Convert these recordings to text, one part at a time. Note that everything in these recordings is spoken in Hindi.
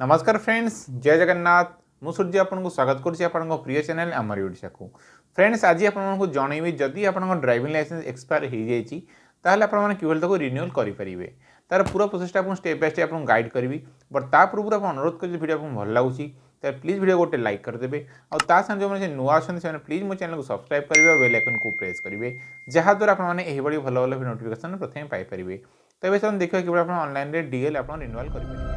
नमस्कार फ्रेंड्स, जय जगन्नाथ। मु सूर्य आपको स्वागत करुँच प्रिय चैनल आमारी ओडिशा को। फ्रेंड्स, आज आपको जनइबी जदि आप ड्राइविंग लाइसेंस एक्सपायर हो जाए आपने कि रिन्यूअल करेंगे। तार पूरा प्रोसेस आपको स्टेप बाय स्टेप आपको गाइड करी। बट ता पूर्व आप अनुरोध कर वीडियो आपको भल लगुच प्लीज वीडियो गोटे लाइक करदे और जो मैंने नुआ अच्छे प्लीज मो चैनल को सब्सक्राइब करेंगे और बेल आइकन को प्रेस करेंगे जहाँद्वारा आपने भल भल नोटिफिकेशन प्रथम पाइपर। तो ये देखिए कि ऑनलाइन डीएल आप रिन्यूअल करेंगे।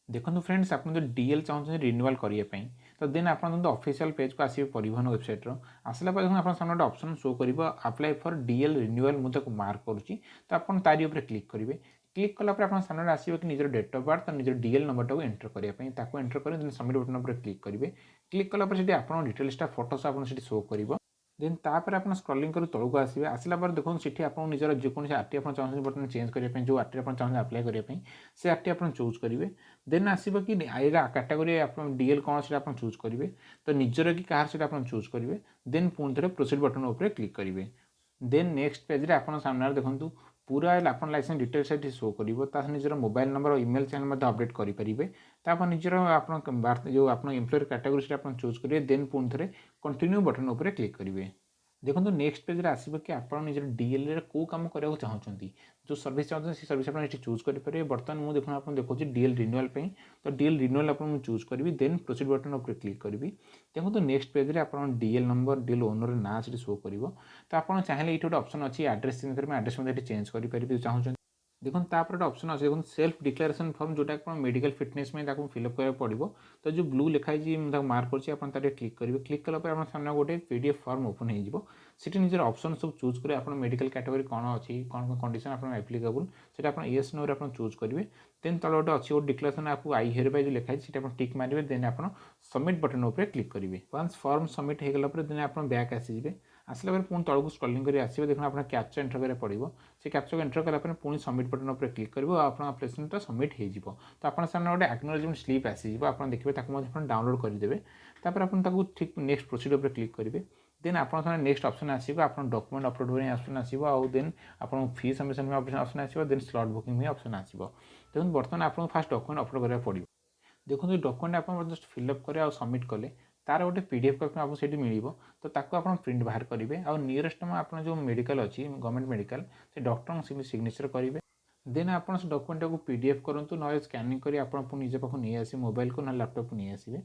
देखो फ्रेंड्स, आप जो डीएल चाहते रिन्यूअल करने तो देन आप ऑफिशियल पेज को आसवे परिवहन वेबसाइट आसला आप सामने ऑप्शन शो कर अप्लाई फॉर डीएल रिन्यूअल मुझे मार्क करुँची। तो आप तारी उपर क्लिक करेंगे। क्लिक कलापर आप सामने आसो कि निजर डेट ऑफ बर्थ और निजर डीएल नंबर टाक एंटर करने एंटर कर सबमिट बटन पर क्लिक करेंगे। क्लिक कलापर आप डिटेल्सटा फोटोस आप शो कर देन तापर आप स्क्रॉलिंग कर तौक आसवे। आसला देखो सीठी आप निजर जेकोसी आरटी आप चाहते बर्तमान चेंज करने जो आरटी आप चाहते अप्लाई करने से आरटी आप चूज करेंगे। देन आसो कि कैटेगोरी आप डीएल कौन से आप चूज करेंगे तो निजर कि कहार से आप चूज करेंगे। देन पुणी थे प्रोसीड बटन उपर क्लिक करेंगे। देन नेक्स्ट पेज आप सामने देखूँ पूरा आप लाइसेंस डिटेल्स ये शो कर निजर मोबाइल नंबर और इमेल चैनल अपडेट करेंगे। तापर निजर आप जो आप एम्प्लॉयर कैटेगोरी से आप चूज करेंगे। देन पुणी थे कंटिन्यू बटन उपर क्लिक करेंगे। देखो नेक्स्ट पेज आसो कि आप निजर डीएल को कम करने चाहते जो सर्विस चाहते से सर्विस आप चूज करेंगे। बर्तमान मुझे देखो आप देखो डीएल रिन्यूअल तो डीएल रिन्यूअल आप चूज करी। देन प्रोसीड बटन उपर क्लिक करी। देखो तो नेक्स्ट पेज आप डीएल नंबर डीएल ओनर ना से शो कर। तो आप चाहिए ये गोटे ऑप्शन अच्छी एड्रेस चेंज करेंगे। एड्रेस में चेंज करेंगे चाहते देखो तापर गोटे ऑप्शन अच्छे देखो सेल्फ डिक्लेरेशन फॉर्म जोटा आप मेडिकल फिटनेस में फिलअप करा पड़ो। तो जो ब्लू लिखाई मार्क कर क्लिक करेंगे। क्लिक कलापर आप सामने गोटे पीडीएफ फॉर्म ओपन हो निजर ऑप्शन सब चूज करेंगे। आप मेडिकल कैटेगरी कौन अच्छी कौन कौन कंडीशन आप एप्लिकेबल से आप येस नो आप चूज करेंगे। देन तले गोटे अच्छी गोटे डिक्लेरेशन आपको आई हेयर जो लिखाई आप टिक मारे। देन आप सबमिट बटन उपर क्लिक करेंगे। वंस फॉर्म सबमिट हो गला देन आप बैक आसीजे। आसला पुणी तौक स्क्रॉलिंग कर आसवे। देखो आप कैप्चा एंटर करा पड़ो। से कैप्चा एंटर कलापर पुणी सबमिट बटन उपर क्लिक करेंगे। आप एप्लिकेशनटा सबमिट हो तो आप सामने गोटे एक्नोलेजमेंट स्लिप आसीज आप देखिए डाउनलोड करदे। तापर आप ठीक नेक्स्ट प्रोसीड उपर क्लिक करेंगे। देन आप नेक्स्ट ऑप्शन आसो आप डॉक्यूमेंट अपलोड करने ऑप्शन आसो आउ देन आप फी सबमिशन में ऑप्शन आसो। देन स्लॉट बुकिंग में ऑप्शन आसो। देखो बर्तमान आपको फास्ट डॉक्यूमेंट अपलोड करा पड़ो। देखो डॉक्यूमेंट आप जस्ट फिलअप करें और सबमिट कले तार गोटे पीडीएफ कॉपी आपको से मिल तो ताको आप प्रिंट बाहर करेंगे। आ नियरेस्ट में आप जो मेडिकल अच्छी गवर्नमेंट मेडिकल से डॉक्टर सिग्नेचर करेंगे। देन आप डॉक्यूमेंट को पीडीएफ करूँ ना स्कैनिंग कर निजे पाक नहीं आस मोबाइल को ना लैपटॉप को नहीं आसवे।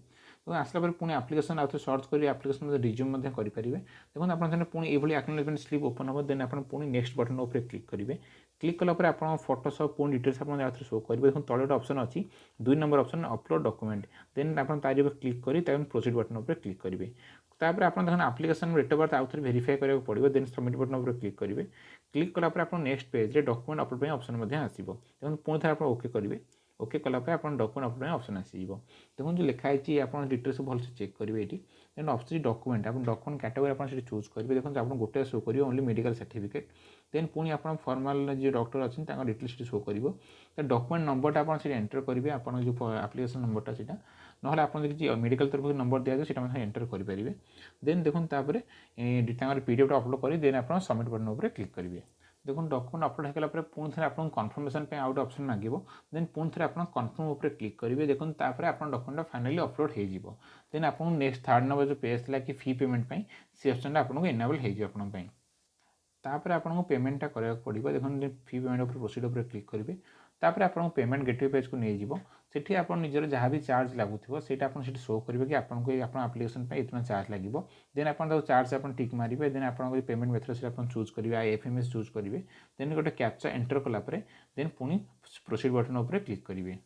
तो आसला पुणी आप्लिकेसन आउ सर्च कर आप्लिकेसन रिज्यूम करेंगे। देखो आप पुणी ये एक्नोलेजमेंट स्लिप ओपन हो। देन आप पुणी नेक्स्ट बटन उपर क्लिक करेंगे। क्लिक कलापर आप फोटो सब पुणी डिटेल्स आप शो करेंगे। देखो तले गोटे ऑप्शन अच्छी 2 number option upload document. Then आप तार क्लिक कर प्रोसीड बटन उपर क्लिक करेंगे। तापर आप देखो आप्लिकेसन डेट ऑफ बर्थ आउ थे वेरीफाई करा पड़ो। देन सबमिट बटन उपर क्लिक करेंगे। क्लिक कलापर आप नेक्स्ट पेज रे डॉक्यूमेंट अपलोड ऑप्शन आसो। देखो पुणी थे आप ओके करेंगे। ओके कलापर आप डॉक्यूमेंट अपलोड ऑप्शन आसो। देखो जो लिखाई आप डिटेल्स भल से चेक करेंगे। ये देन ऑप्शन डॉक्यूमेंट आप डॉक्यूमेंट कैटेगरी आप चूज करेंगे। देखो आप गोटे शो कर ओनली मेडिकल सर्टिफिकेट। देन पुणी आप फॉर्मल जो डॉक्टर अच्छे डिटेल्स शो कर डॉक्यूमेंट नंबरटा आप एंटर करेंगे। आप जो एप्लिकेशन नंबरटा से ना आप मेडिकल तरफ नंबर दिया जाए एंटर करेंगे। देन देखो पीडीएफ अपलोड कर देन आप सबमिट बटन उपर क्लिक करेंगे। देखो डॉक्यूमेंट अपलोड होगा पुणी थे आपको कन्फर्मेशन आउट ऑप्शन मांगे। देन पुणी थे आप कन्फर्म उपर क्लिक करेंगे। देखो आप डॉक्यूमेंट फाइनली अपलोड हो। देन आपको नेक्स्ट थर्ड नंबर जो पेज था कि फी पेमेंट सी ऑप्शन आपको इनेबल हो। तापर आपको पेमेंटा करा पड़ो। देखो फी पेमेंट उपर प्रोसीड उपर क्लिक करेंगे। तापर आपको पेमेंट गेटवे पेज को नहीं सेठी आप निजर जहाँ भी चार्ज लगुव से शो करेंगे कि आपको एप्लिकेशन इतना चार्ज लगे। देन आप चार्ज आप टिक मारे। देन आप पेमेंट मेथड से चूज करेंगे आईएफएमएस चूज करेंगे। देन गोटे कैप्चा एंटर कलापर देन पुणी प्रोसीड बटन उपर क्लिक करेंगे।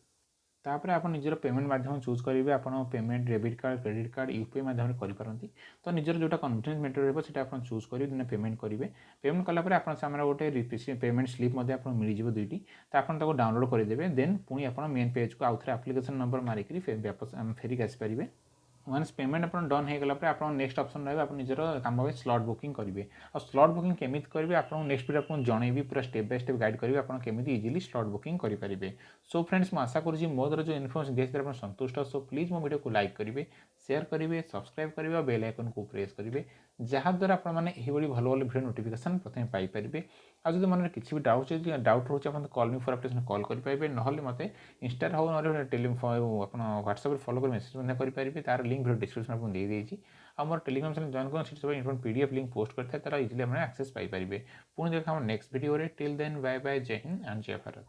तापर आप निजर पेमेंट माध्यम चूज करेंगे। आप payment debit card credit card UPI माध्यम करेंगे। तो निजर जो कन्वीनियंस मेथड रहा आप चूज करेंगे। देन पेमेंट करेंगे। पेमेंट कलापर आप सामने गोटे पेमेंट स्लिप मिल जाए दुईटी। तो आप डाउनलोड करदे। देन पुणी आप मेन पेज को आउ थे एप्लिकेशन नंबर मारिक फेरिक आसपारे। वन्स पेमेंट आप डन हो गला आप नेक्स्ट ऑप्शन रहा आप निजर काम स्लॉट बुकिंग करेंगे। और स्लॉट बुकिंग केमी करेंगे आप नेक्स्ट वीडियो आपको जनइबी पूरा स्टेप बाय स्टेप गाइड करेंगे आप केमी इजिली स्लॉट बुकिंग करेंगे। सो फ्रेंड्स मैं आशा करुँच मो द्वारा जो इनफॉर्मेशन देखते आप संतुष्ट। सो प्लीज मो वीडियो को लाइक करेंगे शेयर करेंगे सब्सक्राइब करेंगे और बेल आइकन को प्रेस करेंगे जहाँद्वारा आपने यही भल भल भिडियो नोटिफिकेशन प्रथम पाइपर। आज जो मन किसी भी डाउट रोचे आप call me for updation call करेंगे ना मत इंस्टा हो ना टेलीफोन आप व्हाट्सएप फॉलो कर मेसेज करेंगे तार लिंक भिडियो डिस्क्रिप्शन आपको दे देती आम टेलीग्राम चैनल जॉइन कर पीडीएफ लिंक पोस्ट करता है तार इजिली आप एक्सेस पाइपर। पुणी देखा next video till then bye bye Jai Hind and जय भारत।